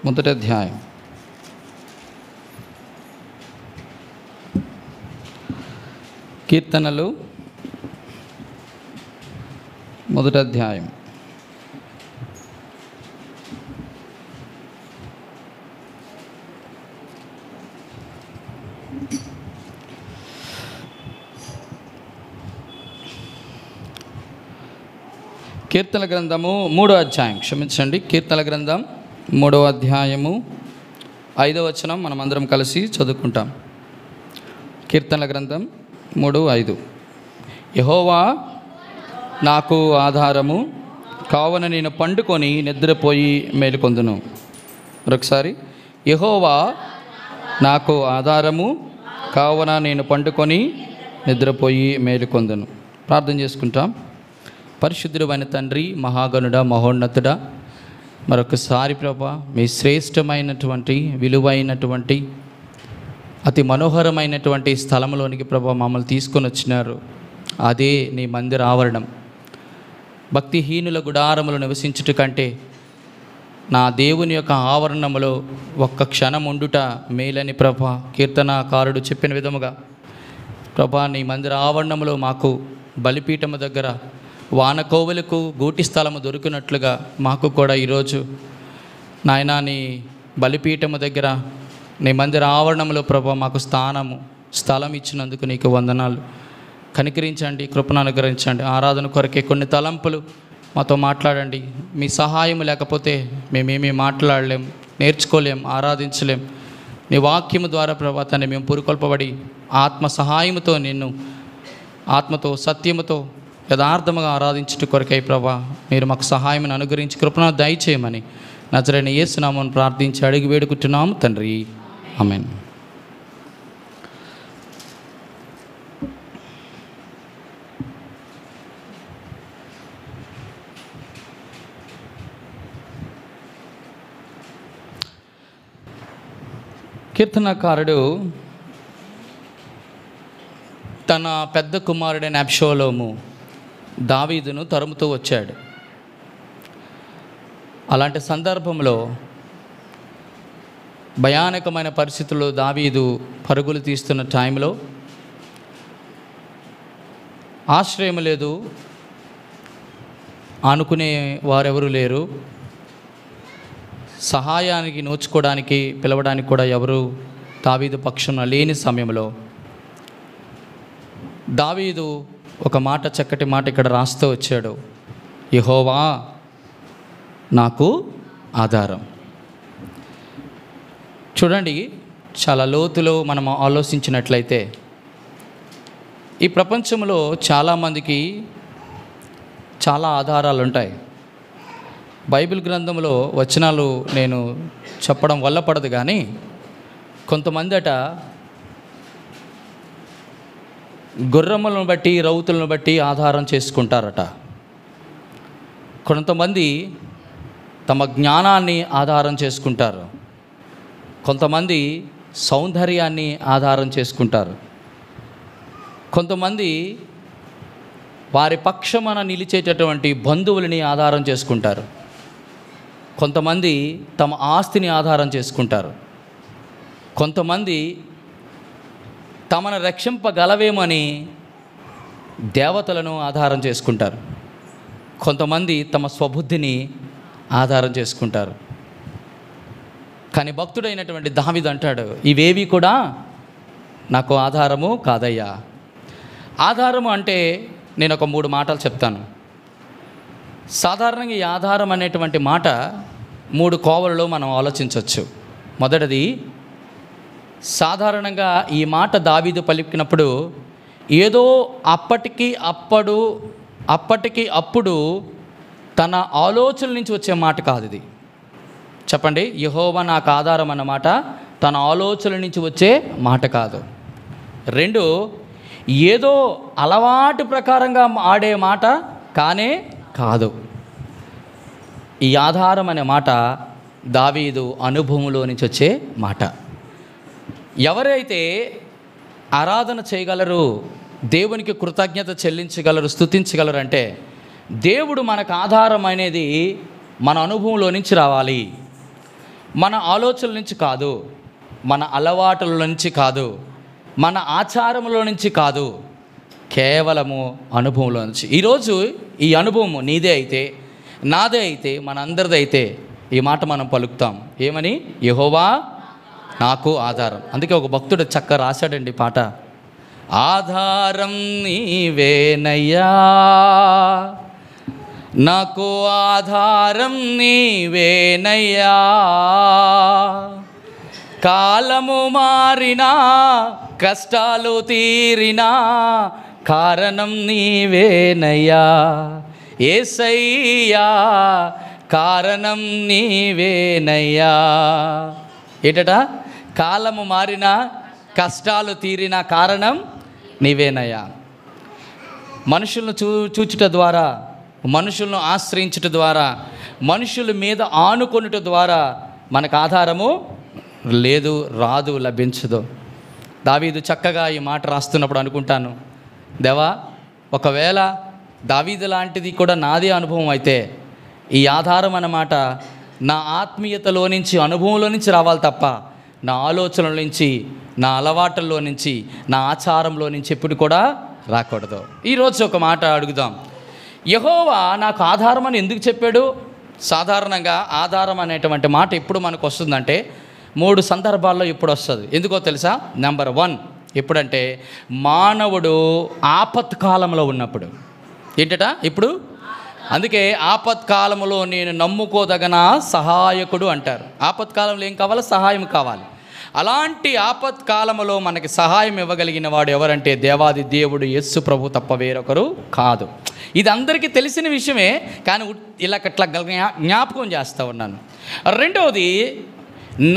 మొదటి అధ్యాయం. కీర్తనలు మొదటి అధ్యాయం. కీర్తన గ్రంథము 3వ అధ్యాయం, కీర్తన గ్రంథం 3వ అధ్యాయము 5వ వచనం మనం అందరం కలిసి చదువుకుంటాం. కీర్తన గ్రంథం 3:5. యెహోవా నాకు ఆధారము, కావున నేను పండుకొని నిద్రపోయి మేలుకొందును. మరొకసారి, యెహోవా నాకు ఆధారము, కావున నేను పండుకొని నిద్రపోయి మేలుకొందును. ప్రార్థన చేసుకుంటాం. పరిశుద్ధుడైన తండ్రి, మహాగణుడా, మహోన్నతుడా, మరొకసారి ప్రభా, మీ శ్రేష్టమైనటువంటి విలువైనటువంటి అతి మనోహరమైనటువంటి స్థలంలోనికి ప్రభా మమ్మల్ని తీసుకొని వచ్చినారు. అదే నీ మందిర ఆవరణం. భక్తిహీనుల గుడారములు నివసించుట కంటే నా దేవుని యొక్క ఆవరణములో ఒక్క క్షణం ఉండుట మేలని ప్రభా కీర్తనాకారుడు చెప్పిన విధముగా ప్రభా నీ మందిర ఆవరణములో మాకు బలిపీఠము దగ్గర వానకోవులకు గూటి స్థలము దొరికినట్లుగా మాకు కూడా ఈరోజు నాయనా నీ బలిపీఠము దగ్గర నీ మందిర ఆవరణంలో ప్రభా మాకు స్థలం ఇచ్చినందుకు నీకు వందనాలు. కనికరించండి, కృపను అనుగ్రహించండి. ఆరాధన కొరకే కొన్ని తలంపులు మాతో మాట్లాడండి. మీ సహాయం లేకపోతే మేమేమీ మాట్లాడలేం, నేర్చుకోలేం, ఆరాధించలేం. నీ వాక్యము ద్వారా ప్రభా తండ్రి మేము పురుకొల్పబడి ఆత్మ సహాయముతో నిన్ను ఆత్మతో సత్యముతో యథార్థముగా ఆరాధించుట కొరకై ప్రభా మీరు మాకు సహాయం అనుగ్రహించి కృపను దయచేయమని నజరేయుడైన యేసు నామమున ప్రార్థించి అడిగి వేడుకుంటున్నాము తండ్రి, ఆమేన్. కీర్తనకారుడు తన పెద్ద కుమారుడైన అబ్షాలోము దావీదును తరుముతూ వచ్చాడు. అలాంటి సందర్భంలో భయానకమైన పరిస్థితుల్లో దావీదు పరుగులు తీస్తున్న టైంలో ఆశ్రయం లేదు, ఆనుకునే వారెవరు లేరు, సహాయానికి నోచుకోవడానికి పిలవడానికి కూడా ఎవరు దావీదు పక్షంలో లేని సమయంలో దావీదు ఒక మాట, చక్కటి మాట ఇక్కడ రాస్తూ వచ్చాడు. యెహోవా నాకు ఆధారం. చూడండి, చాలా లోతులో మనం ఆలోచించినట్లయితే ఈ ప్రపంచంలో చాలామందికి చాలా ఆధారాలు ఉంటాయి. బైబిల్ గ్రంథంలో వచనాలు నేను చెప్పడం వల్ల పడదు, కానీ కొంతమంది గుర్రములను బట్టి రౌతులను బట్టి ఆధారం చేసుకుంటారట. కొంతమంది తమ జ్ఞానాన్ని ఆధారం చేసుకుంటారు, కొంతమంది సౌందర్యాన్ని ఆధారం చేసుకుంటారు, కొంతమంది వారి పక్షమున నిలిచేటటువంటి బంధువులని ఆధారం చేసుకుంటారు, కొంతమంది తమ ఆస్తిని ఆధారం చేసుకుంటారు, కొంతమంది తమను రక్షింపగలవేమని దేవతలను ఆధారం చేసుకుంటారు, కొంతమంది తమ స్వబుద్ధిని ఆధారం చేసుకుంటారు. కానీ భక్తుడైనటువంటి దావీదు అంటాడు, ఇవేవి కూడా నాకు ఆధారము కాదయ్యా. ఆధారము అంటే నేను ఒక 3 మాటలు చెప్తాను. సాధారణంగా ఈ ఆధారం అనేటువంటి మాట 3 కోవలలో మనం ఆలోచించవచ్చు. మొదటిది, సాధారణంగా ఈ మాట దావీదు పలికినప్పుడు ఏదో అప్పటికి అప్పుడు తన ఆలోచన నుంచి వచ్చే మాట కాదు ఇది. చెప్పండి, యెహోవా నాకు ఆధారం అన్నమాట తన ఆలోచన నుంచి వచ్చే మాట కాదు. 2, ఏదో అలవాటు ప్రకారంగా ఆడే మాట కానే కాదు. ఈ ఆధారం అనే మాట దావీదు అనుభవంలో నుంచి వచ్చే మాట. ఎవరైతే ఆరాధన చేయగలరు, దేవునికి కృతజ్ఞత చెల్లించగలరు, స్తుతించగలరు అంటే దేవుడు మనకు ఆధారం అనేది మన అనుభవంలో నుంచి రావాలి. మన ఆలోచనల నుంచి కాదు, మన అలవాటుల నుంచి కాదు, మన ఆచారముల నుంచి కాదు, కేవలము అనుభవంలో నుంచి. ఈరోజు ఈ అనుభవం నీదే అయితే, నాదే అయితే, మనందరిదే అయితే ఈ మాట మనం పలుకుతాం. ఏమని? యెహోవా నాకు ఆధారం. అందుకే ఒక భక్తుడు చక్కగా రాశాడండి పాట. ఆధారం నీవేనయ్యా, నాకు ఆధారం నీవేనయ్యా, కాలము మారినా కష్టాలు తీరినా కారణం నీవేనయ్యా, యేసయ్యా కారణం నీవేనయ్యా. ఏంటట? కాలము మారినా కష్టాలు తీరిన కారణం నీవేనయ్యా. మనుషులను చూచుట ద్వారా, మనుషులను ఆశ్రయించుట ద్వారా, మనుషుల మీద ఆనుకొనుట ద్వారా మనకు ఆధారము లేదు, రాదు, లభించదు. దావీదు చక్కగా ఈ మాట రాస్తున్నప్పుడు అనుకుంటాను, దేవా, ఒకవేళ దావీదు లాంటిది కూడా నాదే అనుభవం అయితే ఈ ఆధారం అన్నమాట నా ఆత్మీయతలో నుంచి, అనుభవంలో నుంచి రావాలి తప్ప నా ఆలోచనల నుంచి, నా అలవాట్లలో నుంచి, నా ఆచారంలో నుంచి ఎప్పుడు కూడా రాకూడదు. ఈరోజు ఒక మాట అడుగుదాం. యెహోవా నాకు ఆధారం అని ఎందుకు చెప్పాడు? సాధారణంగా ఆధారం అనేటువంటి మాట ఎప్పుడు మనకు వస్తుందంటే 3 సందర్భాల్లో ఇప్పుడు వస్తుంది. ఎందుకో తెలుసా? నెంబర్ 1 ఎప్పుడంటే మానవుడు ఆపత్కాలంలో ఉన్నప్పుడు. ఏంటట? ఇప్పుడు అందుకే ఆపత్కాలంలో నేను నమ్ముకోదగిన సహాయకుడు అంటారు. ఆపత్కాలంలో ఏం కావాలి? సహాయం కావాలి. అలాంటి ఆపత్కాలంలో మనకి సహాయం ఇవ్వగలిగిన వాడు ఎవరంటే దేవాది దేవుడు యేసు ప్రభు తప్ప వేరొకరు కాదు. ఇది అందరికీ తెలిసిన విషయమే, కానీ ఇట్లా జ్ఞాపకం చేస్తూ ఉన్నాను. రెండవది,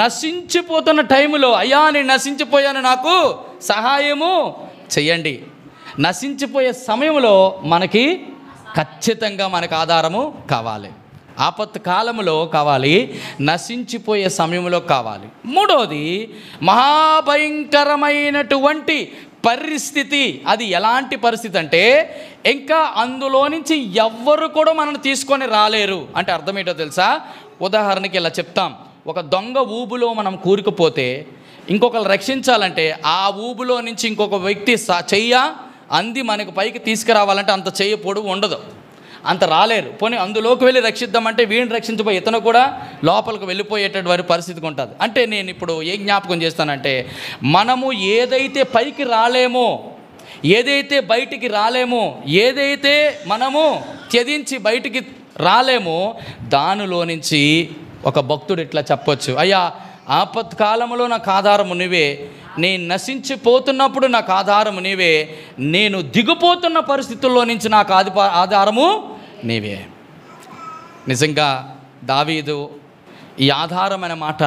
నశించిపోతున్న టైంలో అయ్యా నేను నశించిపోయాను, నాకు సహాయము చెయ్యండి. నశించిపోయే సమయంలో మనకి ఖచ్చితంగా మనకు ఆధారము కావాలి. ఆపత్తు కాలంలో కావాలి, నశించిపోయే సమయంలో కావాలి. మూడవది, మహాభయంకరమైనటువంటి పరిస్థితి. అది ఎలాంటి పరిస్థితి అంటే ఇంకా అందులో నుంచి ఎవ్వరు కూడా మనల్ని తీసుకొని రాలేరు. అంటే అర్థం ఏంటో తెలుసా? ఉదాహరణకి ఇలా చెప్తాం. ఒక దొంగ ఊబులో మనం కూరుకుపోతే ఇంకొకరు రక్షించాలంటే ఆ ఊబులో నుంచి ఇంకొక వ్యక్తి చెయ్య అంది మనకు పైకి తీసుకురావాలంటే అంత చెయ్యి పొడవు ఉండదు, అంత రాలేరు. పోనీ అందులోకి వెళ్ళి రక్షిద్దామంటే వీడిని రక్షించిపోయి ఇతను కూడా లోపలికి వెళ్ళిపోయేటటువంటి పరిస్థితికి ఉంటుంది. అంటే నేను ఇప్పుడు ఏం జ్ఞాపకం చేస్తానంటే, మనము ఏదైతే పైకి రాలేమో, ఏదైతే బయటికి రాలేమో, ఏదైతే మనము త్యజించి బయటికి రాలేమో దానిలో నుంచి ఒక భక్తుడు ఇట్లా చెప్పొచ్చు, అయ్యా ఆపత్కాలంలో నాకు ఆధారము నీవే, నేను నశించిపోతున్నప్పుడు నాకు ఆధారము నీవే, నేను దిగిపోతున్న పరిస్థితుల్లో నుంచి నాకు ఆధారము నీవే. నిజంగా దావీదు ఈ ఆధారమైన మాట,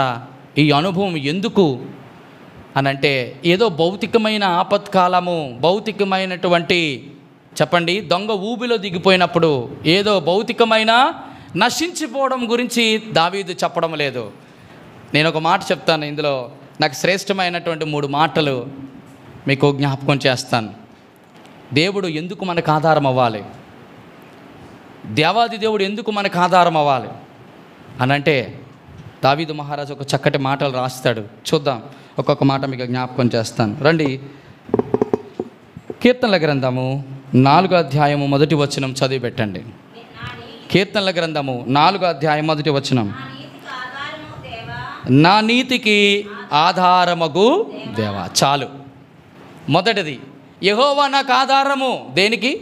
ఈ అనుభవం ఎందుకు అనంటే ఏదో భౌతికమైన ఆపత్కాలము, భౌతికమైనటువంటి చెప్పండి దొంగ ఊబిలో దిగిపోయినప్పుడు ఏదో భౌతికమైన నశించిపోవడం గురించి దావీదు చెప్పడం లేదు. నేను ఒక మాట చెప్తాను, ఇందులో నాకు శ్రేష్టమైనటువంటి 3 మాటలు మీకు జ్ఞాపకం చేస్తాను. దేవుడు ఎందుకు మనకు ఆధారం అవ్వాలి, దేవాది దేవుడు ఎందుకు మనకు ఆధారం అవ్వాలి అనంటే దావీదు మహారాజు ఒక చక్కటి మాటలు రాస్తాడు. చూద్దాం, ఒక్కొక్క మాట మీకు జ్ఞాపకం చేస్తాను. రండి, కీర్తనల గ్రంథము 4వ అధ్యాయము 1వ వచనం చదివి పెట్టండి. కీర్తనల గ్రంథము 4వ అధ్యాయం 1వ వచనం. నా నీతికి ఆధారమగు దేవా. చాలు. మొదటిది, యెహోవా నాకు ఆధారము. దేనికి?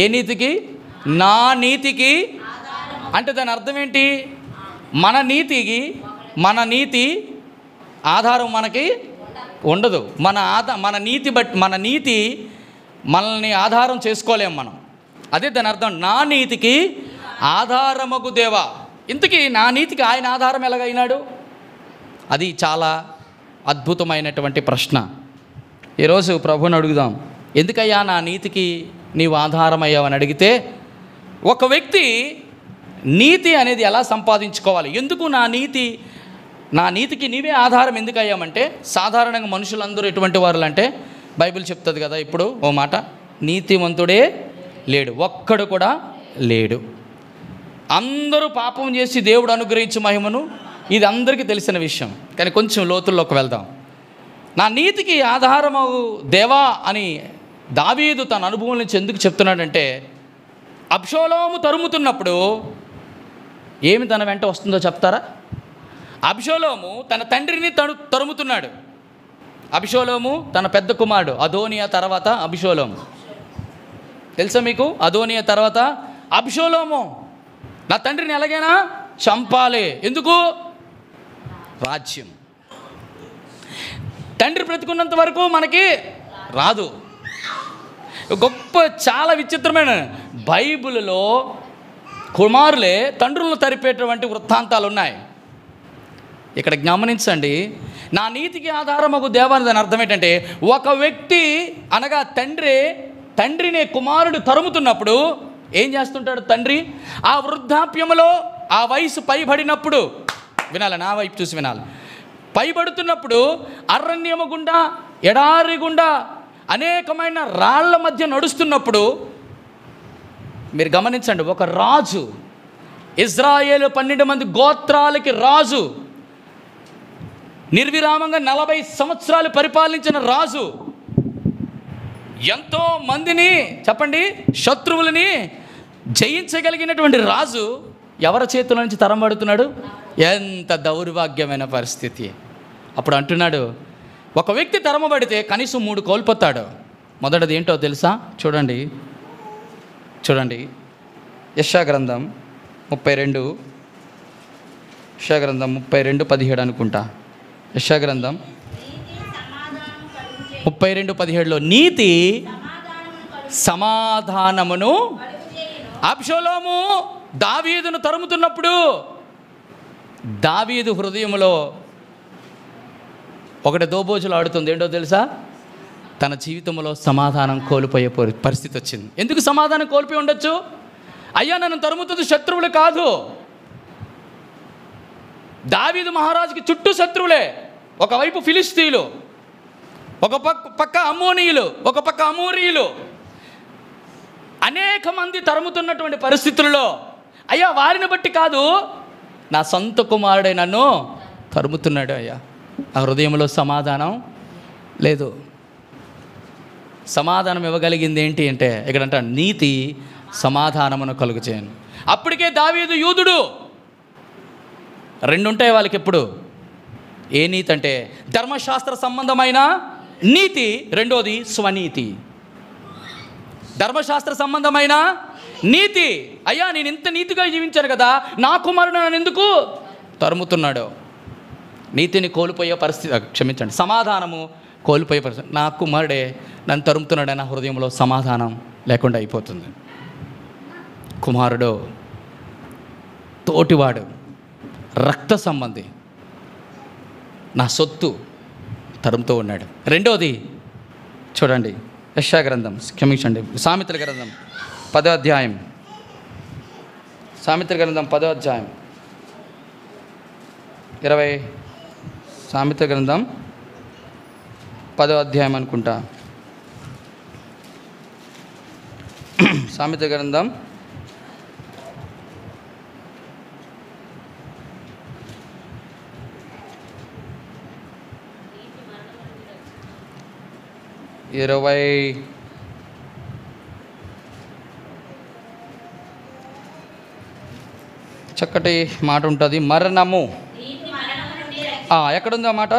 ఏ నీతికి? నా నీతికి. అంటే దాని అర్థం ఏంటి? మన నీతి ఆధారం మనకి ఉండదు. మన నీతి మనల్ని ఆధారం చేసుకోలేము మనం. అదే దాని అర్థం, నా నీతికి ఆధారమగు దేవా. ఇంతకీ నా నీతికి ఆయన ఆధారం ఎలాగైనాడు? అది చాలా అద్భుతమైనటువంటి ప్రశ్న. ఈరోజు ప్రభుని అడుగుదాం, ఎందుకయ్యా నా నీతికి నీవు ఆధారమయ్యావని అడిగితే, ఒక వ్యక్తి నీతి అనేది ఎలా సంపాదించుకోవాలి, ఎందుకు నా నీతికి నీవే ఆధారం ఎందుకు అయ్యామంటే, సాధారణంగా మనుషులందరూ ఎటువంటి వారు అంటే బైబిల్ చెప్తుంది కదా ఇప్పుడు ఓ మాట, నీతిమంతుడే లేడు, ఒక్కడు కూడా లేడు. అందరూ పాపం చేసి దేవుడు అనుగ్రహించే మహిమను ఇది అందరికీ తెలిసిన విషయం, కానీ కొంచెం లోతుల్లోకి వెళ్దాం. నా నీతికి ఆధారము దేవా అని దావీదు తన అనుభవం నుంచి ఎందుకు చెప్తున్నాడంటే, అబ్షాలోము తరుముతున్నప్పుడు ఏమి తన వెంట వస్తుందో చెప్తారా? అబ్షాలోము తన తండ్రిని తరుముతున్నాడు. అబ్షాలోము తన పెద్ద కుమారుడు అదోనియా తర్వాత అబ్షాలోము. తెలుసా మీకు? అదోనియా తర్వాత అబ్షాలోము. నా తండ్రిని ఎలాగైనా చంపాలి. ఎందుకు? రాజ్యం. తండ్రి బ్రతికున్నంత వరకు మనకి రాదు. గొప్ప చాలా విచిత్రమైన బైబిల్లో కుమారులే తండ్రులను తరిపేటువంటి వృత్తాంతాలు ఉన్నాయి. ఇక్కడ గమనించండి, నా నీతికి ఆధారమగు దేవాని దాని అర్థం ఏంటంటే, ఒక వ్యక్తి అనగా తండ్రిని కుమారుడు తరుముతున్నప్పుడు ఏం చేస్తుంటాడు తండ్రి? ఆ వృద్ధాప్యములో ఆ వయసు పైబడినప్పుడు, వినాలి, నా వైపు చూసి వినాలి, పైబడుతున్నప్పుడు అరణ్యము గుండా ఎడారి గుండా అనేకమైన రాళ్ల మధ్య నడుస్తున్నప్పుడు మీరు గమనించండి, ఒక రాజు, ఇజ్రాయేలు 12 మంది గోత్రాలకి రాజు, నిర్విరామంగా 40 సంవత్సరాలు పరిపాలించిన రాజు, ఎంతో మందిని చెప్పండి శత్రువులని జయించగలిగినటువంటి రాజు ఎవరి చేతుల నుంచి తరంబడుతున్నాడు? ఎంత దౌర్భాగ్యమైన పరిస్థితి. అప్పుడు అంటున్నాడు, ఒక వ్యక్తి తరమబడితే కనీసం 3 కోల్పోతాడు. మొదటిది ఏంటో తెలుసా? చూడండి యెషయా గ్రంథం 32:17 అనుకుంటా. యెషయా గ్రంథం 32:17లో నీతి సమాధానమును. అబ్షాలోము దావీదును తరుముతున్నప్పుడు దావీదు హృదయంలో ఒకటి దోబోజులు ఆడుతుంది. ఏంటో తెలుసా? తన జీవితంలో సమాధానం కోల్పోయే పరిస్థితి వచ్చింది. ఎందుకు సమాధానం కోల్పోయి ఉండొచ్చు? అయ్యా, నన్ను తరుముతుంది శత్రువులు కాదు. దావీదు మహారాజుకి చుట్టూ శత్రువులే. ఒకవైపు ఫిలిస్తీయులు, ఒక పక్క అమ్మోనీయులు, ఒక పక్క అమోరీయులు, అనేక మంది తరుముతున్నటువంటి పరిస్థితుల్లో అయ్యా వారిని బట్టి కాదు, నా సొంత కుమారుడే నన్ను తరుముతున్నాడు. అయ్యా, ఆ హృదయంలో సమాధానం లేదు. సమాధానం ఇవ్వగలిగింది ఏంటి అంటే, ఇక్కడంట నీతి సమాధానమును కలుగజేయను. అప్పటికే దావీదు యూదుడు. 2 ఉంటాయి వాళ్ళకి ఎప్పుడు. ఏ నీతి అంటే ధర్మశాస్త్ర సంబంధమైన నీతి, రెండోది స్వనీతి. ధర్మశాస్త్ర సంబంధమైన నీతి, అయ్యా నేను ఇంత నీతిగా జీవించాను కదా, నా కుమారుడు నన్ను ఎందుకు తరుముతున్నాడు? నీతిని కోల్పోయే పరిస్థితి, క్షమించండి, సమాధానము కోల్పోయే పరిస్థితి. నా కుమారుడే నన్ను తరుముతున్నాడని నా హృదయంలో సమాధానం లేకుండా అయిపోతుంది. కుమారుడు తోటివాడు, రక్త సంబంధి, నా సొత్తు తరుముతూ ఉన్నాడు. రెండోది చూడండి, యెషయా గ్రంథం, క్షమించండి, సామెతల గ్రంథం 10వ అధ్యాయం, సామెతల గ్రంథం 10వ అధ్యాయం 20, సామెతల గ్రంథం 10వ అధ్యాయం అనుకుంటా. సామెతల గ్రంథం 20 చక్కటి మాట ఉంటుంది. మరణము ఎక్కడుంది ఆ మాట?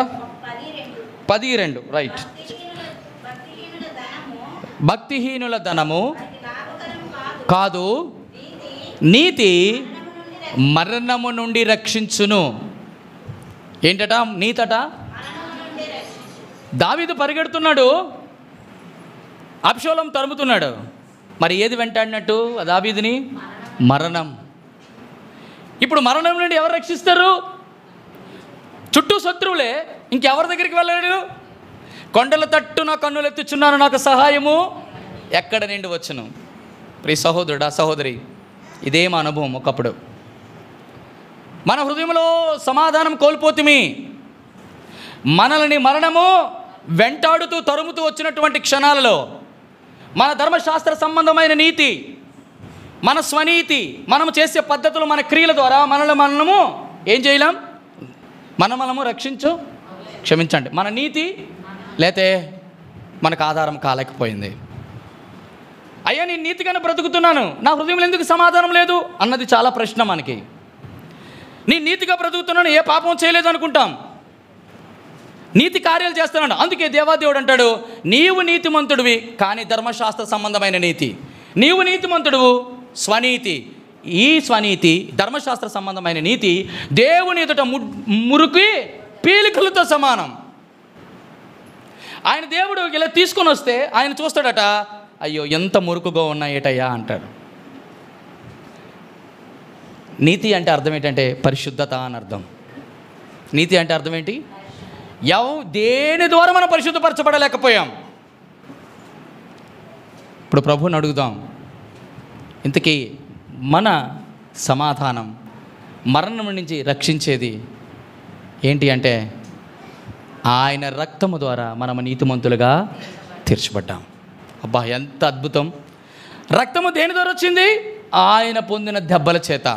10:2 రైట్. భక్తిహీనుల ధనము కాదు, నీతి మరణము నుండి రక్షించును. ఏంటట? నీతట. దావీదు పరిగెడుతున్నాడు, అబ్షాలోము తరుముతున్నాడు. మరి ఏది వెంటాడినట్టు దావీదుని? మరణం. ఇప్పుడు మరణం నుండి ఎవరు రక్షిస్తారు? చుట్టూ శత్రువులే, ఇంకెవరి దగ్గరికి వెళ్ళాడు? కొండల తట్టున కన్నులు ఎత్తుచున్నాను, నాకు సహాయము ఎక్కడ నుండి వచ్చును? ప్రియ సహోదరుడా, సహోదరి, ఇదే మా అనుభవం. ఒకప్పుడు మన హృదయంలో సమాధానం కోల్పోతుమి. మనల్ని మరణము వెంటాడుతూ తరుముతూ వచ్చినటువంటి క్షణాలలో మన ధర్మశాస్త్ర సంబంధమైన నీతి, మన స్వనీతి, మనము చేసే పద్ధతులు, మన క్రియల ద్వారా మనము ఏం చేయలేం? మనము రక్షించు, క్షమించండి. మన నీతి లేతే మనకు ఆధారం కాలేకపోయింది. అయ్యా నేను నీతిగానే బ్రతుకుతున్నాను, నా హృదయంలో ఎందుకు సమాధానం లేదు అన్నది చాలా ప్రశ్న మనకి. నేను నీతిగా బ్రతుకుతున్నాను, ఏ పాపం చేయలేదు అనుకుంటాం, నీతి కార్యాలు చేస్తున్నాడు. అందుకే దేవాదేవుడు అంటాడు, నీవు నీతిమంతుడివి కానీ ధర్మశాస్త్ర సంబంధమైన నీతి, నీవు నీతిమంతుడువు స్వనీతి. ఈ స్వనీతి ధర్మశాస్త్ర సంబంధమైన నీతి దేవుని ఎదుట మురికి పీలికలతో సమానం. ఆయన దేవుడు ఇలా తీసుకొని వస్తే ఆయన చూస్తాడట, అయ్యో ఎంత మురుకుగా ఉన్నాయేటయ్యా అంటాడు. నీతి అంటే అర్థం ఏంటంటే పరిశుద్ధత అని అర్థం. నీతి అంటే అర్థం ఏంటి? దేని ద్వారా మనం పరిశుద్ధపరచబడలేకపోయాం. ఇప్పుడు ప్రభువుని అడుగుదాం, ఇంతకీ మన సమాధానం, మరణం నుంచి రక్షించేది ఏంటి అంటే ఆయన రక్తము ద్వారా మనం నీతిమంతులుగా తీర్చబడ్డాం. అబ్బా ఎంత అద్భుతం! రక్తము దేని ద్వారా వచ్చింది? ఆయన పొందిన దెబ్బల చేత,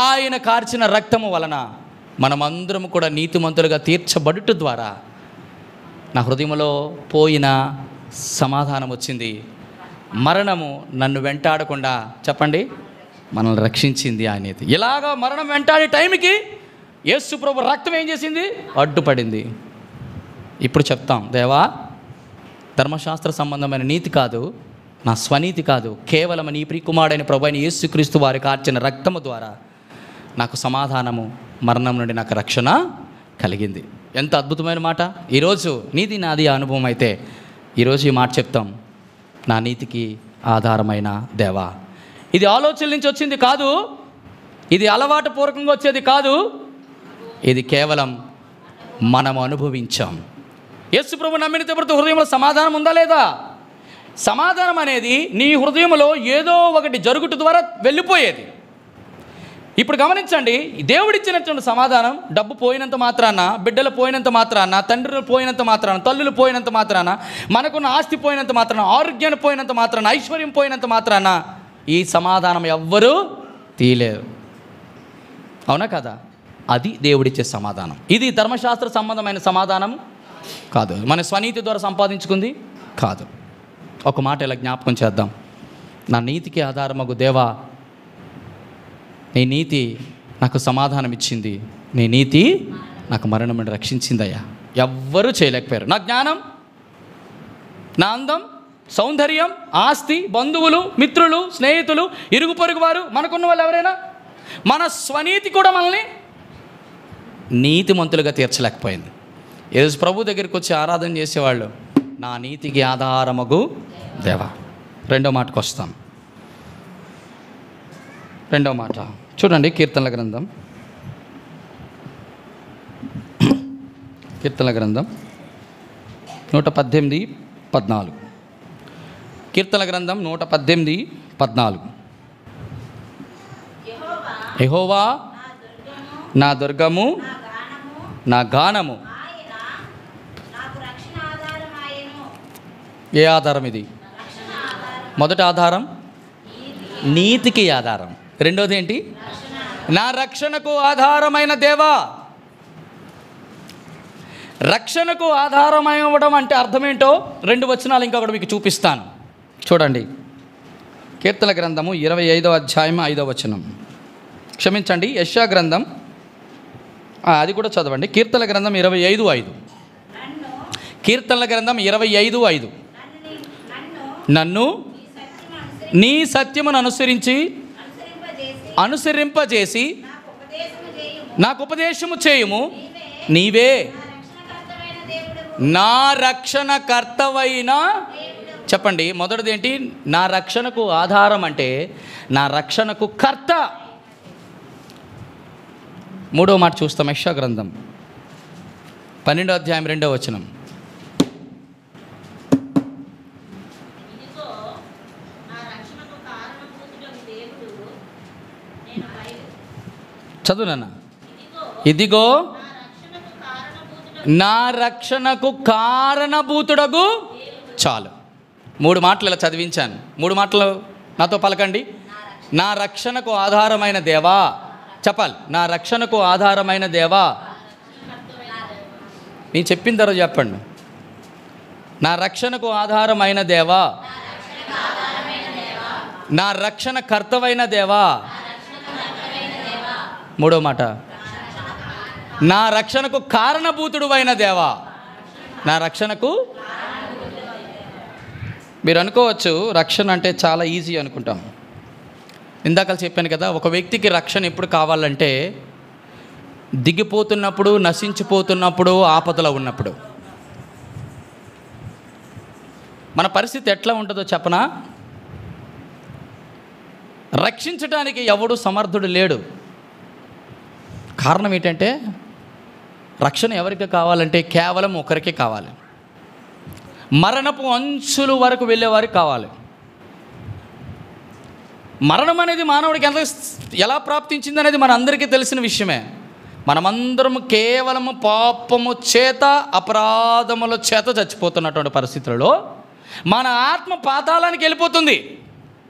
ఆయన కార్చిన రక్తము వలన మనమందరం కూడా నీతిమంతులుగా తీర్చబడుట ద్వారా నా హృదయంలో పోయిన సమాధానం వచ్చింది. మరణము నన్ను వెంటాడకుండా చెప్పండి మనల్ని రక్షించింది ఆ నీతి. ఇలాగా మరణం వెంటాడే టైంకి యేసు ప్రభు రక్తం ఏం చేసింది? అడ్డుపడింది. ఇప్పుడు చెప్తాం, దేవా ధర్మశాస్త్ర సంబంధమైన నీతి కాదు, నా స్వనీతి కాదు, కేవలం నీ ప్రియకుమారుడైన ప్రభు అయిన యేసుక్రీస్తు వారి కార్చిన రక్తము ద్వారా నాకు సమాధానము, మరణం నుండి నాకు రక్షణ కలిగింది. ఎంత అద్భుతమైన మాట! ఈరోజు నీది నాది అనుభవం అయితే ఈరోజు ఈ మాట చెప్తాం, నా నీతికి ఆధారమైన దేవా. ఇది ఆలోచన నుంచి వచ్చింది కాదు, ఇది అలవాటు పూర్వకంగా వచ్చేది కాదు, ఇది కేవలం మనము అనుభవించాం. యేసు ప్రభు నమ్మిన తర్వాత హృదయంలో సమాధానం ఉందా లేదా? సమాధానం అనేది నీ హృదయంలో ఏదో ఒకటి జరుగుట ద్వారా వెళ్ళిపోయేది. ఇప్పుడు గమనించండి, దేవుడిచ్చినటువంటి సమాధానం డబ్బు పోయినంత మాత్రాన, బిడ్డలు పోయినంత మాత్రాన, తండ్రులు పోయినంత మాత్రాన, తల్లులు పోయినంత మాత్రాన, మనకున్న ఆస్తి పోయినంత మాత్రాన, ఆరోగ్యాన్ని పోయినంత మాత్రాన, ఐశ్వర్యం పోయినంత మాత్రాన ఈ సమాధానం ఎవ్వరూ తీయలేరు. అవునా కదా? అది దేవుడిచ్చే సమాధానం. ఇది ధర్మశాస్త్ర సంబంధమైన సమాధానం కాదు, మన స్వనీతి ద్వారా సంపాదించుకుంది కాదు. ఒక మాట ఇలా జ్ఞాపకం చేద్దాం, నా నీతికి ఆధారమగు దేవా, నీ నీతి నాకు సమాధానం ఇచ్చింది, నీ నీతి నాకు మరణం నుండి రక్షించిందయ్యా. ఎవ్వరూ చేయలేకపోయారు. నా జ్ఞానం, నా అందం, సౌందర్యం, ఆస్తి, బంధువులు, మిత్రులు, స్నేహితులు, ఇరుగు పొరుగు వారు, మనకున్న వాళ్ళు ఎవరైనా, మన స్వనీతి కూడా మనల్ని నీతిమంతులుగా తీర్చలేకపోయింది. యేసు ప్రభు దగ్గరికి వచ్చి ఆరాధన చేసేవాళ్ళు, నా నీతికి ఆధారమగు దేవా. రెండో మాటకు వస్తాం. రెండో మాట చూడండి, కీర్తనల గ్రంథం 118:14. కీర్తనల గ్రంథం 118:14. యెహోవా నా దుర్గము, నా గానము. ఏ ఆధారం ఇది? మొదటి ఆధారం నీతికి ఆధారం. రెండోది ఏంటి? నా రక్షణకు ఆధారమైన దేవా. రక్షణకు ఆధారమవ్వడం అంటే అర్థమేంటో 2 వచనాలు ఇంకొకటి మీకు చూపిస్తాను. చూడండి, కీర్తన గ్రంథము 25వ అధ్యాయం 5వ వచనం. క్షమించండి, యెషయా గ్రంథం, అది కూడా చదవండి. కీర్తన గ్రంథం 25:5. కీర్తనల గ్రంథం 25:5. నన్ను నీ సత్యమును అనుసరింపజేసి నాకు ఉపదేశము చేయుము. నీవే నా రక్షణకర్తవైన. చెప్పండి, మొదటిది ఏంటి? నా రక్షణకు ఆధారం అంటే నా రక్షణకు కర్త. మూడో మాట చూస్తాం, యెషయా గ్రంథం 12వ అధ్యాయం 2వ వచనం. చదువునన్న. ఇదిగో నా రక్షణకు కారణభూతుడగు. చాలు, 3 మాటలు ఇలా చదివించాను. 3 మాటలు నాతో పలకండి. నా రక్షణకు ఆధారమైన దేవా. చెప్పాలి, నా రక్షణకు ఆధారమైన దేవా. నేను చెప్పిన తర్వాత చెప్పండి. నా రక్షణకు ఆధారమైన దేవా, నా రక్షణ కర్తవైన దేవా. మూడో మాట, నా రక్షణకు కారణభూతుడు అయిన దేవా. నా రక్షణకు, మీరు అనుకోవచ్చు రక్షణ అంటే చాలా ఈజీ అనుకుంటాం. ఇందాక చెప్పాను కదా, ఒక వ్యక్తికి రక్షణ ఎప్పుడు కావాలంటే దిగిపోతున్నప్పుడు, నశించిపోతున్నప్పుడు, ఆపదలో ఉన్నప్పుడు. మన పరిస్థితి ఎట్లా ఉంటుందో చెప్పనా? రక్షించడానికి ఎవడు సమర్థుడు లేడు. కారణం ఏంటంటే రక్షణ ఎవరికి కావాలంటే కేవలం ఒకరికే కావాలి. మరణపు అంచుల వరకు వెళ్ళేవారికి కావాలి. మరణం అనేది మానవుడికి ఎలా ప్రాప్తించింది అనేది మన అందరికీ తెలిసిన విషయమే. మనమందరము కేవలము పాపము చేత, అపరాధముల చేత చచ్చిపోతున్నటువంటి పరిస్థితులలో మన ఆత్మ పాతాళానికి వెళ్ళిపోతుంది.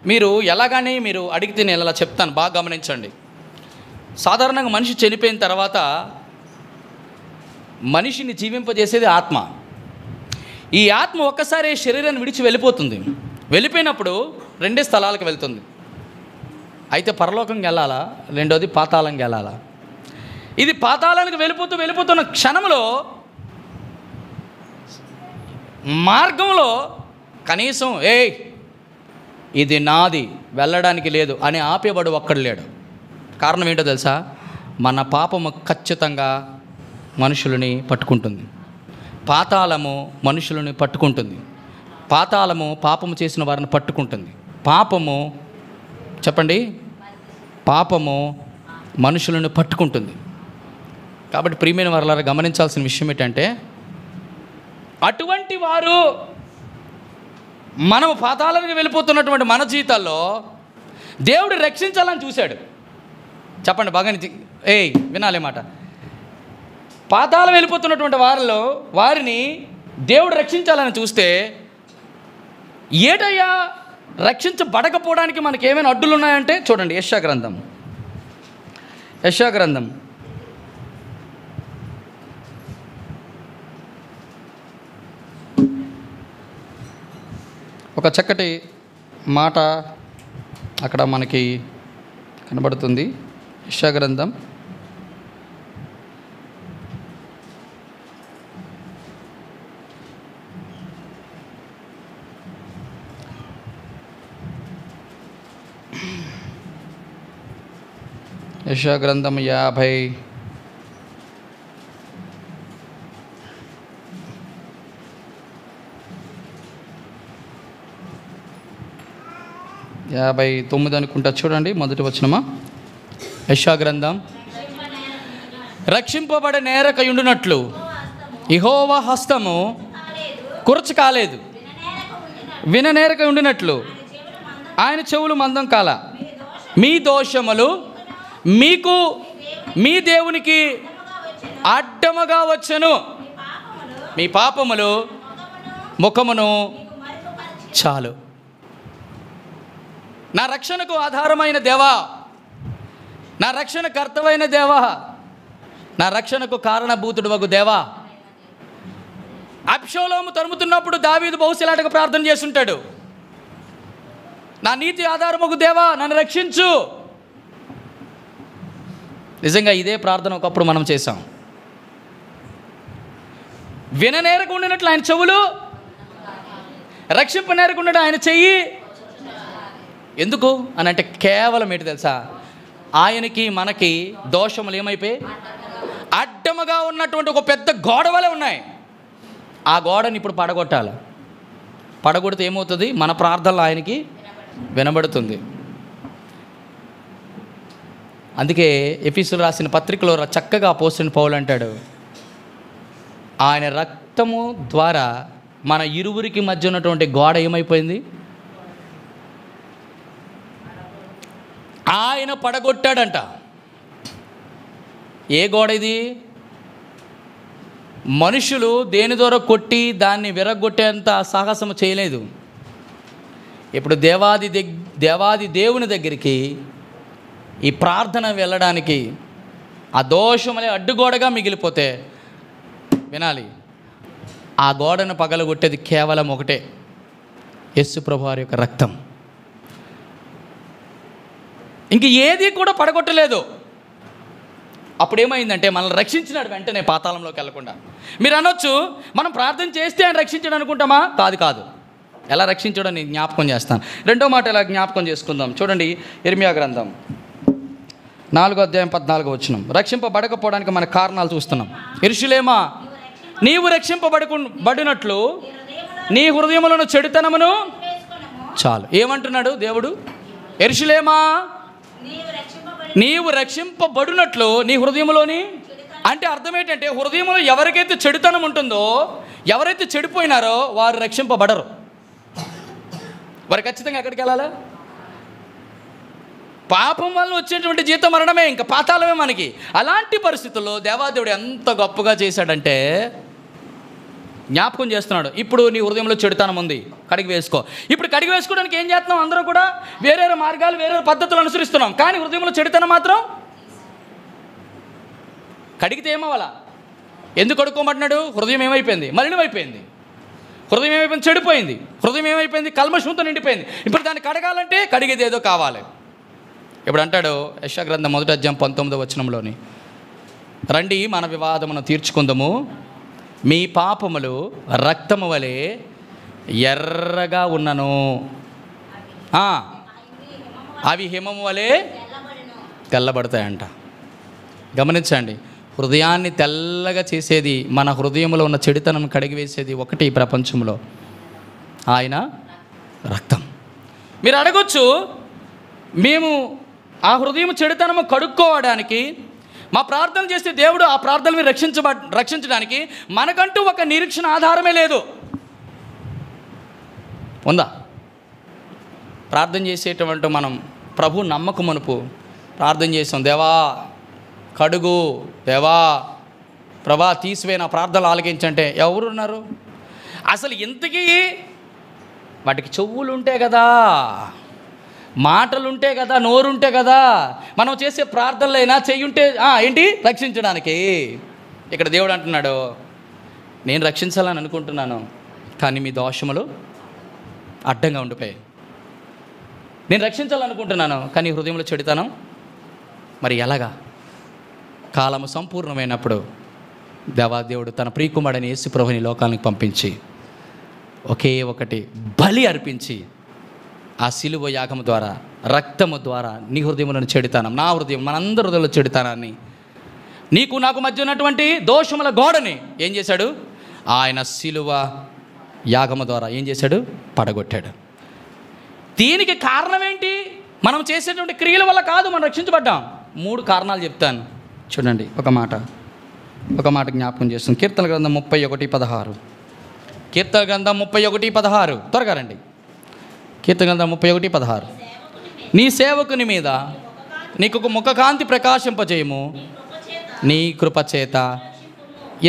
మీరు ఎలాగని మీరు అడిగితే నేను ఇలా చెప్తాను, బాగా గమనించండి. సాధారణంగా మనిషి చనిపోయిన తర్వాత మనిషిని జీవింపజేసేది ఆత్మ. ఈ ఆత్మ ఒక్కసారి శరీరాన్ని విడిచి వెళ్ళిపోతుంది. వెళ్ళిపోయినప్పుడు రెండే స్థలాలకు వెళ్తుంది. అయితే పరలోకంకి వెళ్ళాలా, రెండోది పాతాళంకి వెళ్ళాలా. ఇది పాతాళానికి వెళ్ళిపోతున్న క్షణంలో మార్గంలో కనీసం ఇది నాది, వెళ్ళడానికి లేదు అని ఆపేవాడు ఒక్కడు లేడు. కారణం ఏంటో తెలుసా? మన పాపము ఖచ్చితంగా మనుషులని పట్టుకుంటుంది. పాతాళము మనుషులని పట్టుకుంటుంది. పాతాళము పాపము చేసిన వారిని పట్టుకుంటుంది. పాపము, చెప్పండి, పాపము మనుషులను పట్టుకుంటుంది. కాబట్టి ప్రియమైన వారలారా గమనించాల్సిన విషయం ఏంటంటే, అటువంటి వారు మనము పాతాళానికి వెళ్ళిపోతున్నటువంటి మన జీవితాల్లో దేవుడు రక్షించాలని చూశాడు. చెప్పండి బాగా, వినాలి మాట. పాతాళం వెళ్ళిపోతున్నటువంటి వారిని దేవుడు రక్షించాలని చూస్తే, ఏటయ్యా రక్షించబడకపోవడానికి మనకి ఏమైనా అడ్డులు ఉన్నాయంటే చూడండి, యెషయా గ్రంథం ఒక చక్కటి మాట అక్కడ మనకి కనబడుతుంది. యెషయా గ్రంథం 59 అనుకుంటా. చూడండి మొదటి వచనమా. యెషయా గ్రంథం, రక్షింపబడే నేరకయుండునట్లు యెహోవా హస్తము కురచ కాలేదు, విననేరక ఉండినట్లు ఆయన చెవులు మందం కాల. మీ దోషములు మీకు మీ దేవునికి అడ్డముగా వచ్చెను, మీ పాపములు ముఖమును చాలు. నా రక్షణకు ఆధారమైన దేవా, నా రక్షణ కర్తవైన దేవా, నా రక్షణకు కారణభూతుడు వగు దేవా. అబ్షాలోము తరుముతున్నప్పుడు దావీదు బహుశలాటగా ప్రార్థన చేస్తుంటాడు, నా నీతి ఆధారమగు దేవా నన్ను రక్షించు. నిజంగా ఇదే ప్రార్థన ఒకప్పుడు మనం చేశాం. విననేరకుండినట్లు ఆయన చెవులు, రక్షింపనేరకుండాడు ఆయన చెయ్యి. ఎందుకు అని అంటే కేవలం ఏంటి తెలుసా, ఆయనకి మనకి దోషములు ఏమైపోయి అడ్డముగా ఉన్నటువంటి ఒక పెద్ద గోడ వలె ఉన్నాయి. ఆ గోడని ఇప్పుడు పడగొట్టాలి. పడగొడితే ఏమవుతుంది, మన ప్రార్థనలు ఆయనకి వినబడుతుంది. అందుకే ఎఫెసీయులకు రాసిన పత్రికలో చక్కగా అపోస్తలుడైన పౌలు అంటాడు, ఆయన రక్తము ద్వారా మన ఇరువురికి మధ్య ఉన్నటువంటి గోడ ఏమైపోయింది, ఆయన పడగొట్టాడంట. ఏ గోడ ఇది? మనుషులు దేని ద్వారా కొట్టి దాన్ని విరగొట్టేంత సాహసము చేయలేదు. ఇప్పుడు దేవాది దేవుని దగ్గరికి ఈ ప్రార్థన వెళ్ళడానికి ఆ దోషములే అడ్డుగోడగా మిగిలిపోతే వినాలి. ఆ గోడను పగలగొట్టేది కేవలం ఒకటే, యేసు ప్రభువారి యొక్క రక్తం. ఇంక ఏది కూడా పడగొట్టలేదు. అప్పుడు ఏమైందంటే మనల్ని రక్షించినాడు వెంటనే, పాతాళంలోకి వెళ్ళకుండా. మీరు అనొచ్చు, మనం ప్రార్థన చేస్తే ఆయన రక్షించడం అనుకుంటామా? కాదు. ఎలా రక్షించడం నేను జ్ఞాపకం చేస్తాను. రెండో మాట ఎలా జ్ఞాపకం చేసుకుందాం. చూడండి, ఇర్మియా గ్రంథం 4:14 రక్షింపబడకపోవడానికి మన కారణాలు చూస్తున్నాం. యెరూషలేమా, నీవు రక్షింపబడినట్లు నీ హృదయములను చెడుతనమును చాలు. ఏమంటున్నాడు దేవుడు? యెరూషలేమా, నీవు రక్షింపబడినట్లు నీ హృదయంలోని, అంటే అర్థం ఏంటంటే హృదయంలో ఎవరికైతే చెడుతనం ఉంటుందో, ఎవరైతే చెడిపోయినారో వారు రక్షింపబడరు. వారు ఖచ్చితంగా ఎక్కడికి వెళ్ళాలి? పాపం వల్ల వచ్చేటువంటి జీత మరణమే, ఇంకా పాతాళమే మనకి. అలాంటి పరిస్థితుల్లో దేవాదేవుడు ఎంత గొప్పగా చేశాడంటే జ్ఞాపకం చేస్తున్నాడు. ఇప్పుడు నీ హృదయంలో చెడుతనం ఉంది, కడిగి వేసుకో. ఇప్పుడు కడిగి వేసుకోవడానికి ఏం చేస్తున్నాం? అందరూ కూడా వేరే మార్గాలు, వేరే పద్ధతులు అనుసరిస్తున్నాం. కానీ హృదయంలో చెడుతనం మాత్రం కడిగితే ఏమవ్వాలా? ఎందుకు కడుక్కోమంటున్నాడు? హృదయం ఏమైపోయింది? మలినమైపోయింది. హృదయం ఏమైపోయింది? చెడిపోయింది. హృదయం ఏమైపోయింది? కల్మషంతో నిండిపోయింది. ఇప్పుడు దాన్ని కడగాలంటే కడిగేది ఏదో కావాలి. ఇప్పుడు అంటాడు యెషయా గ్రంథం 1:19 రండి మన వివాదమును తీర్చుకుందాము, మీ పాపములు రక్తము వలె ఎర్రగా ఉన్నను, అవి హిమము వలె తెల్లబడతాయంట. గమనించండి, హృదయాన్ని తెల్లగా చేసేది, మన హృదయంలో ఉన్న చెడుతనం కడిగివేసేది ఒకటి ఈ ప్రపంచంలో, ఆయన రక్తం. మీరు అడగొచ్చు, మేము ఆ హృదయం చెడుతనము కడుక్కోవడానికి, మా ప్రార్థనలు చేస్తే దేవుడు ఆ ప్రార్థనలు రక్షించడానికి మనకంటూ ఒక నిరీక్షణ ఆధారమే లేదు. ఉందా? ప్రార్థన చేసేటువంటి మనం ప్రభు నమ్మకం మునుపు ప్రార్థన చేసాం, దేవా కడుగు, దేవా ప్రభా తీసివేన ప్రార్థనలు ఆలకించంటే ఎవరున్నారు? అసలు ఇంతకీ వాటికి చెవులు ఉంటే కదా, మాటలుంటే కదా, నోరుంటే కదా మనం చేసే ప్రార్థనలైనా చెయ్యుంటే ఏంటి రక్షించడానికి. ఇక్కడ దేవుడు అంటున్నాడు, నేను రక్షించాలని అనుకుంటున్నాను, కానీ మీ దోషములు అడ్డంగా ఉండిపోయాయి. నేను రక్షించాలనుకుంటున్నాను, కానీ హృదయంలో చెడుతాను. మరి ఎలాగా? కాలము సంపూర్ణమైనప్పుడు దేవాదేవుడు తన ప్రియకుమారుడైన యేసు ప్రభుని లోకానికి పంపించి ఒకే ఒకటి బలి అర్పించి ఆ సిలువ యాగము ద్వారా, రక్తము ద్వారా నీ హృదయములను చెడుతాను, నా హృదయం, మనందరి హృదయంలో చెడుతానని, నీకు నాకు మధ్య ఉన్నటువంటి దోషముల గోడని ఏం చేశాడు? ఆయన సిలువ యాగము ద్వారా ఏం చేశాడు? పడగొట్టాడు. దీనికి కారణం ఏంటి? మనం చేసేటువంటి క్రియల వల్ల కాదు మనం రక్షించబడ్డాం. 3 కారణాలు చెప్తాను చూడండి. ఒక మాట జ్ఞాపకం చేస్తుంది. కీర్తన గ్రంథం 31:16 కీర్తన గ్రంథం 31:16 త్వరగా రండి. కీర్తన గ్రంథం 31:16 నీ సేవకుని మీద నీకు ఒక ముఖకాంతి ప్రకాశింపజేయము, నీ కృపచేత.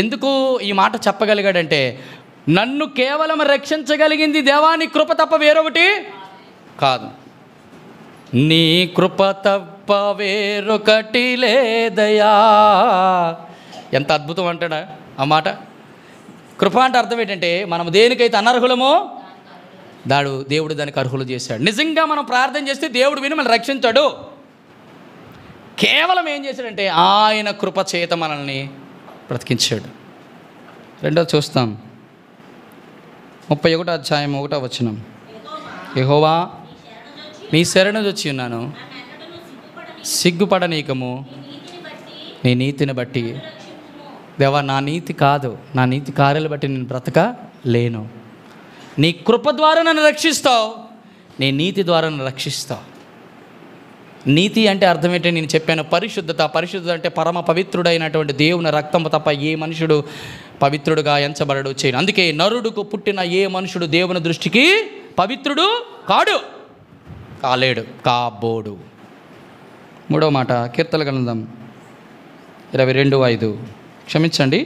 ఎందుకు ఈ మాట చెప్పగలిగాడంటే, నన్ను కేవలం రక్షించగలిగింది దేవాని కృప తప్ప వేరొకటి కాదు. నీ కృప తప్ప వేరొకటి లేదయా. ఎంత అద్భుతం అంటాడా ఆ మాట. కృప అంటే అర్థం ఏంటంటే, మనం దేనికైతే అనర్హులమో దేవుడు దానికి అర్హులు చేశాడు. నిజంగా మనం ప్రార్థన చేస్తే దేవుడు విని మనల్ని రక్షించాడు. కేవలం ఏం చేశాడంటే ఆయన కృప చేత మనల్ని బ్రతికించాడు. రెండోది చూస్తాం, 31:1 యెహోవా నీ శరణు వచ్చి ఉన్నాను, సిగ్గుపడనీకము, నీ నీతిని బట్టి. దేవా నా నీతి కాదు, నా నీతి కార్యాలు బట్టి నేను బ్రతకలేను. నీ కృప ద్వారా నన్ను రక్షిస్తావు, నీ నీతి ద్వారా నన్ను రక్షిస్తావు. నీతి అంటే అర్థం ఏంటంటే నేను చెప్పాను, పరిశుద్ధత. పరిశుద్ధత అంటే పరమ పవిత్రుడైనటువంటి దేవుని రక్తము తప్ప ఏ మనుషుడు పవిత్రుడుగా ఎంచబడడు చేయను. అందుకే నరుడుకు పుట్టిన ఏ మనుషుడు దేవుని దృష్టికి పవిత్రుడు కాలేడు, కాబోడు. 3వ మాట కీర్తన గ్రంథం 22:5 క్షమించండి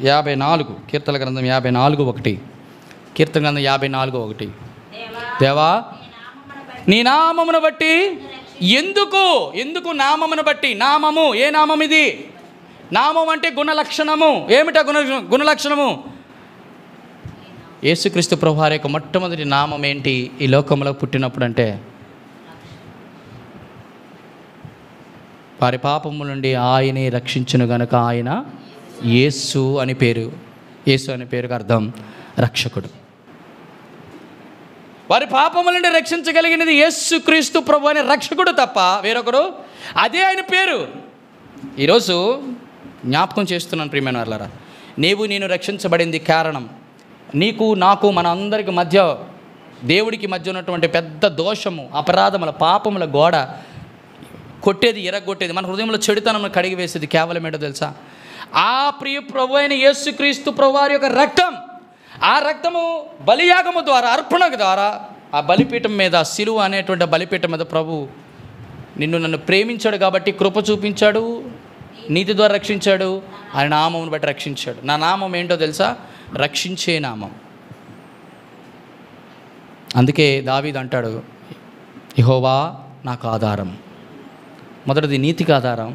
54 కీర్తన గ్రంథం 54:1 కీర్తన గ్రంథం 54:1 దేవా నీ నామమును బట్టి ఎందుకు నామమును బట్టి. నామము ఏ నామం ఇది? నామం అంటే గుణలక్షణము. ఏమిటా గుణలక్షణము? యేసుక్రీస్తు ప్రభువారి యొక్క మొట్టమొదటి నామం ఏంటి ఈ లోకంలో పుట్టినప్పుడు అంటే, వారి పాపము నుండి ఆయనే రక్షించును గనుక ఆయన యేసు అని పేరు. యేసు అనే పేరుకి అర్థం రక్షకుడు. వారి పాపము నుండి రక్షించగలిగినది యేసుక్రీస్తు ప్రభు అనే రక్షకుడు తప్ప వేరొకరు. అదే ఆయన పేరు. ఈరోజు జ్ఞాపకం చేస్తున్నాను ప్రియమైన వారలారా, నీవు నేను రక్షించబడింది కారణం నీకు నాకు మన అందరికి మధ్య, దేవుడికి మధ్య ఉన్నటువంటి పెద్ద దోషము, అపరాధముల, పాపముల గోడ కొట్టేది, ఎరగొట్టేది, మన హృదయంలో చెడుతనం కడిగి వేసేది కేవలం ఏంటో తెలుసా? ఆ ప్రియ ప్రభు అయిన యేసుక్రీస్తు ప్రభు వారి యొక్క రక్తం. ఆ రక్తము బలియాగము ద్వారా, అర్పణ ద్వారా, ఆ బలిపీఠం మీద, శిలువ అనేటువంటి బలిపీఠం మీద ప్రభు నిన్ను నన్ను ప్రేమించాడు కాబట్టి కృప చూపించాడు, నీతి ద్వారా రక్షించాడు, ఆయన నామమును బట్టి రక్షించాడు. నా నామం ఏంటో తెలుసా? రక్షించే నామం. అందుకే దావీదు అంటాడు, యెహోవా నాకు ఆధారం. మొదటిది నీతికి ఆధారం,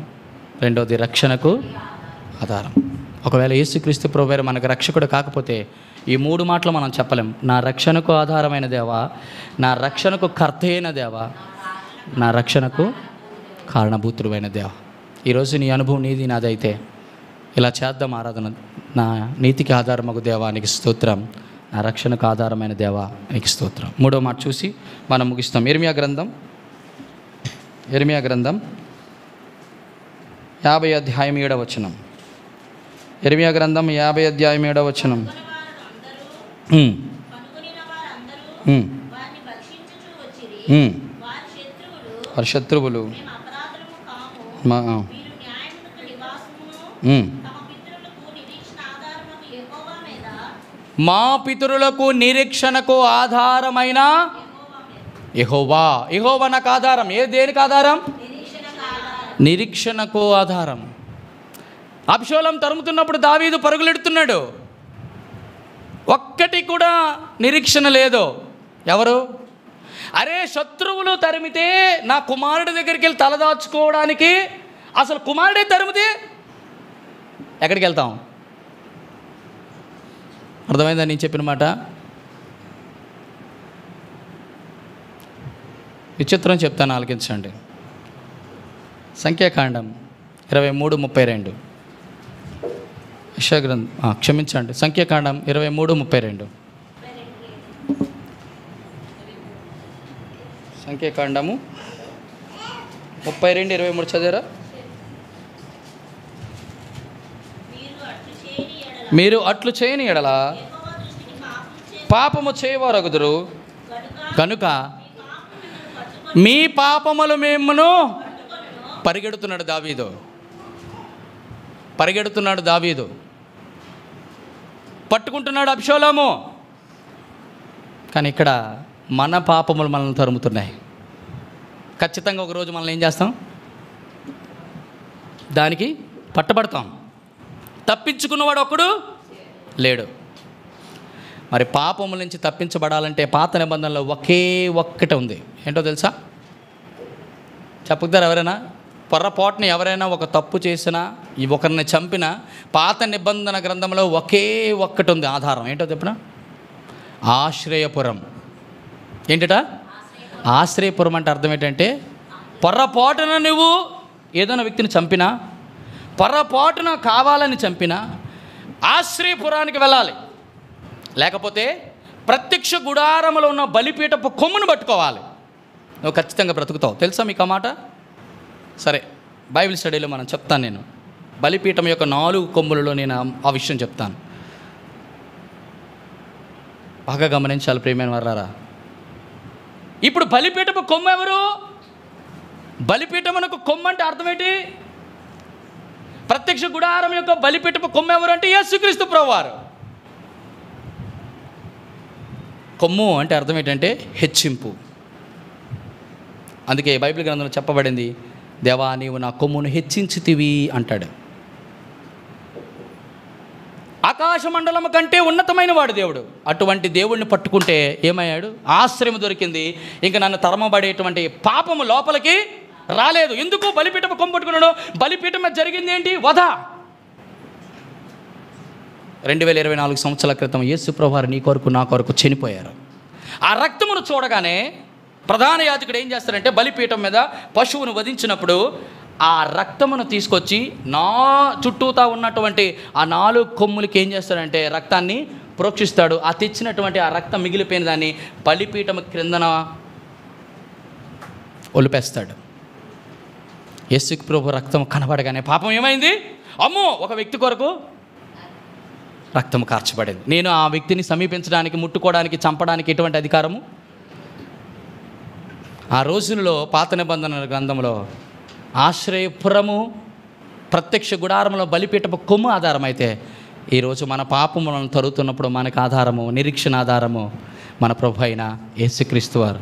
రెండవది రక్షణకు ఆధారం. ఒకవేళ యేసుక్రీస్తు ప్రభువారు మనకు రక్షకుడు కాకపోతే ఈ మూడు మాటలు మనం చెప్పలేం. నా రక్షణకు ఆధారమైన దేవా, నా రక్షణకు కర్త అయిన దేవా, నా రక్షణకు కారణభూతుడైన దేవా. ఈరోజు నీ అనుభవం నీది నాదైతే ఇలా చేద్దాం ఆరాధన. నా నీతికి ఆధారమగు దేవా నీకు స్తోత్రం, నా రక్షణకు ఆధారమైన దేవా నీకు స్తోత్రం. మూడో మాట చూసి మనం ముగిస్తాం. ఇర్మియా గ్రంథం 50:7. ఇర్మియా గ్రంథం 50:7. వారి శత్రువులు మా పితరులకు నిరీక్షణకు ఆధారమైన యెహోవా. యెహోవా నాకు ఆధారం. దేనికి ఆధారం? నిరీక్షణకు ఆధారం. అబ్షాలోం తరుముతున్నప్పుడు దావీదు పరుగులెడుతున్నాడు, ఒక్కటి కూడా నిరీక్షణ లేదు. ఎవరు? అరే శత్రువులు తరిమితే నా కుమారుడి దగ్గరికి వెళ్ళి తలదాచుకోవడానికి, అసలు కుమారుడే తరిమితే ఎక్కడికి వెళ్తాం? అర్థమైందా నేను చెప్పిన మాట? విచిత్రం చెప్తాను, ఆలకించండి. సంఖ్యాకాండం 23:32. క్షమించండి, సంఖ్యాకాండం 23:32. సంఖ్యాకాండము 32:23 చదివారా? మీరు అట్లు చేయని ఎడల పాపము చేయవారగుదురు కనుక మీ పాపములు మిమ్మును పరిగెడుతున్నాడు దావీదు, పట్టుకుంటున్నాడు అబ్షాలోము. కానీ ఇక్కడ మన పాపములు మనల్ని తరుముతున్నాయి. ఖచ్చితంగా ఒకరోజు మనల్ని ఏం చేస్తాం? దానికి పట్టబడతాం. తప్పించుకున్నవాడు ఒకడు లేడు. మరి పాపముల నుంచి తప్పించబడాలంటే పాత నిబంధనలో ఒకే ఒక్కటి ఉంది. ఏంటో తెలుసా? చెప్పుతారు ఎవరైనా? పొర్రపాటున ఎవరైనా ఒక తప్పు చేసినా, ఒకరిని చంపినా పాత నిబంధన గ్రంథంలో ఒకే ఒక్కటి ఉంది ఆధారం. ఏంటో చెప్పిన? ఆశ్రయపురం. ఏంటట? ఆశ్రయపురం అంటే అర్థం ఏంటంటే, పొర్రపాటున నువ్వు ఏదైనా వ్యక్తిని చంపినా, పొర్రపాటున కావాలని చంపినా ఆశ్రయపురానికి వెళ్ళాలి. లేకపోతే ప్రత్యక్ష గుడారములో ఉన్న బలిపీఠపు కొమ్మును పట్టుకోవాలి. నువ్వు ఖచ్చితంగా బ్రతుకుతావు. తెలుసా మీకు ఆ మాట? సరే, బైబిల్ స్టడీలో మనం చెప్తాను. నేను బలిపీఠం యొక్క 4 కొమ్ములలో నేను ఆ విషయం చెప్తాను. బాగా గమనించాలి ప్రియమైన వారారా. ఇప్పుడు బలిపీఠపు కొమ్ము ఎవరు? బలిపీఠమునకు కొమ్ము అంటే అర్థం ఏంటి? ప్రత్యక్ష గుడారం యొక్క బలిపీఠపు కొమ్ము ఎవరు అంటే యేసుక్రీస్తు ప్రభువారు. కొమ్ము అంటే అర్థం ఏంటంటే హెచ్చింపు. అందుకే బైబిల్ గ్రంథంలో చెప్పబడింది, దేవా నీవు నా కొమ్మును హెచ్చించితివి అంటాడు. ఆకాశ మండలము కంటే ఉన్నతమైన వాడు దేవుడు. అటువంటి దేవుడిని పట్టుకుంటే ఏమయ్యాడు? ఆశ్రయం దొరికింది. ఇంకా నన్ను తరమబడేటువంటి పాపము లోపలికి రాలేదు. ఎందుకు? బలిపీఠం కొమ్ము పట్టుకున్నాడు. బలిపీఠం మీద జరిగింది ఏంటి? వధ. 2024 సంవత్సరాల క్రితం యేసు ప్రభువారు నీ కొరకు నా కొరకు చనిపోయారు. ఆ రక్తమును చూడగానే ప్రధాన యాజకుడు ఏం చేస్తాడంటే బలిపీఠం మీద పశువును వధించినప్పుడు ఆ రక్తమును తీసుకొచ్చి చుట్టూతా ఉన్నటువంటి ఆ 4 కొమ్ములకి ఏం చేస్తాడంటే రక్తాన్ని ప్రోక్షిస్తాడు. ఆ తెచ్చినటువంటి ఆ రక్తం మిగిలిపోయిన దాన్ని బలిపీఠం క్రిందన ఒలిపేస్తాడు. యేసు ప్రభు రక్తం కనబడగానే పాపం ఏమైంది? అమ్మో, ఒక వ్యక్తి కొరకు రక్తం కార్చబడింది. నేను ఆ వ్యక్తిని సమీపించడానికి, ముట్టుకోవడానికి, చంపడానికి ఎటువంటి అధికారము? ఆ రోజుల్లో పాత నిబంధనల గ్రంథంలో ఆశ్రయపురము, ప్రత్యక్ష గుడారంలో బలిపీఠపు కొమ్ము ఆధారం అయితే, ఈరోజు మన పాపములను తరుగుతున్నప్పుడు మనకు ఆధారము, నిరీక్షణ ఆధారము మన ప్రభు అయిన యేసుక్రీస్తు వారు.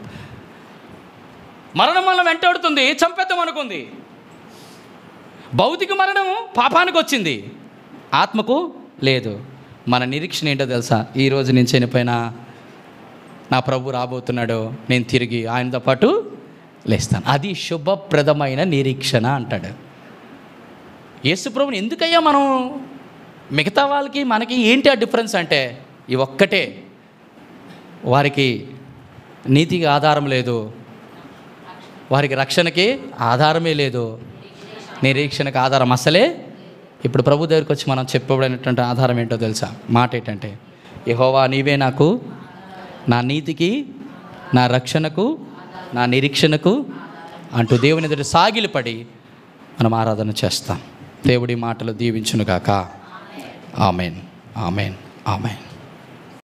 మరణం వల్ల వెంటాడుతుంది, చంపేద్దాం అనుకుంది. భౌతిక మరణము పాపానికి వచ్చింది, ఆత్మకు లేదు. మన నిరీక్షణ ఏంటో తెలుసా? ఈరోజు నేను చనిపోయినా నా ప్రభు రాబోతున్నాడు, నేను తిరిగి ఆయనతో పాటు లేస్తాను. అది శుభప్రదమైన నిరీక్షణ అంటాడు. యేసు ప్రభుని ఎందుకయ్యా మనం మిగతా వాళ్ళకి మనకి ఏంటి ఆ డిఫరెన్స్ అంటే, ఈ ఒక్కటే, వారికి నీతికి ఆధారం లేదు, వారికి రక్షణకి ఆధారమే లేదు, నిరీక్షణకు ఆధారం అసలే. ఇప్పుడు ప్రభు దగ్గరికి వచ్చి మనం చెప్పబడినటువంటి ఆధారం ఏంటో తెలుసా? మాట ఏంటంటే, యెహోవా నీవే నాకు నా నీతికి, నా రక్షణకు, నా నిరీక్షణకు అంటూ దేవుని ఎదుట సాగిలపడి మనం ఆరాధన చేస్తాం. దేవుడి మాటలు దీవించునుగాక. Amen, amen, amen.